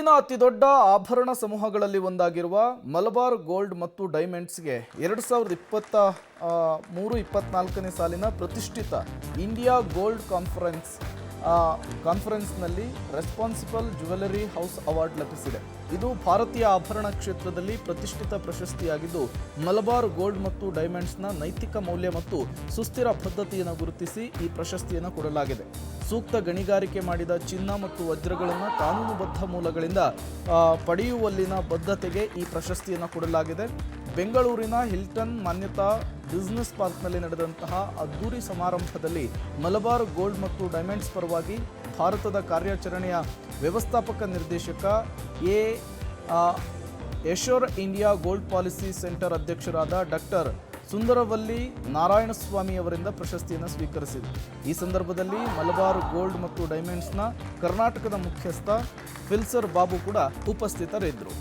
ಜಗತ್ತಿನ ಅತಿದೊಡ್ಡ ಆಭರಣ ಸಮೂಹಗಳಲ್ಲಿ ಒಂದಾಗಿರುವ ಮಲಬಾರ್ ಗೋಲ್ಡ್ ಮತ್ತು ಡೈಮಂಡ್ಸ್ಗೆ 2023-24ನೇ ಸಾಲಿನ ಪ್ರತಿಷ್ಠಿತ ಇಂಡಿಯಾ ಗೋಲ್ಡ್ ಕಾನ್ಫರೆನ್ಸ್ನಲ್ಲಿ ರೆಸ್ಪಾನ್ಸಿಬಲ್ ಜ್ಯುವೆಲರಿ ಹೌಸ್ ಅವಾರ್ಡ್ ಲಭಿಸಿದೆ. ಇದು ಭಾರತೀಯ ಆಭರಣ ಕ್ಷೇತ್ರದಲ್ಲಿ ಪ್ರತಿಷ್ಠಿತ ಪ್ರಶಸ್ತಿಯಾಗಿದ್ದು, ಮಲಬಾರ್ ಗೋಲ್ಡ್ ಮತ್ತು ಡೈಮಂಡ್ಸ್ನ ನೈತಿಕ ಮೌಲ್ಯ ಮತ್ತು ಸುಸ್ಥಿರ ಬದ್ಧತೆಯನ್ನು ಗುರುತಿಸಿ ಈ ಪ್ರಶಸ್ತಿಯನ್ನು ಕೊಡಲಾಗಿದೆ. ಸೂಕ್ತ ಗಣಿಗಾರಿಕೆ ಮಾಡಿದ ಚಿನ್ನ ಮತ್ತು ವಜ್ರಗಳನ್ನು ಕಾನೂನುಬದ್ಧ ಮೂಲಗಳಿಂದ ಪಡೆಯುವಲ್ಲಿನ ಬದ್ಧತೆಗೆ ಈ ಪ್ರಶಸ್ತಿಯನ್ನು ಕೊಡಲಾಗಿದೆ. ಬೆಂಗಳೂರಿನ ಹಿಲ್ಟನ್ ಮಾನ್ಯತಾ ಬಿಸಿನೆಸ್ ಪಾರ್ಕ್ನಲ್ಲಿ ನಡೆದಂತಹ ಅದ್ದೂರಿ ಸಮಾರಂಭದಲ್ಲಿ ಮಲಬಾರ್ ಗೋಲ್ಡ್ ಮತ್ತು ಡೈಮಂಡ್ಸ್ ಪರವಾಗಿ ಭಾರತದ ಕಾರ್ಯಾಚರಣೆಯ ವ್ಯವಸ್ಥಾಪಕ ನಿರ್ದೇಶಕ ಯಶೋರ್ ಇಂಡಿಯಾ ಗೋಲ್ಡ್ ಪಾಲಿಸಿ ಸೆಂಟರ್ ಅಧ್ಯಕ್ಷರಾದ ಡಾಕ್ಟರ್ ಸುಂದರವಲ್ಲಿ ನಾರಾಯಣಸ್ವಾಮಿ ಅವರಿಂದ ಪ್ರಶಸ್ತಿಯನ್ನು ಸ್ವೀಕರಿಸಿದರು. ಈ ಸಂದರ್ಭದಲ್ಲಿ ಮಲಬಾರ್ ಗೋಲ್ಡ್ ಮತ್ತು ಡೈಮಂಡ್ಸ್ನ ಕರ್ನಾಟಕದ ಮುಖ್ಯಸ್ಥ ಫಿಲ್ಸರ್ ಬಾಬು ಕೂಡ ಉಪಸ್ಥಿತರಿದ್ದರು.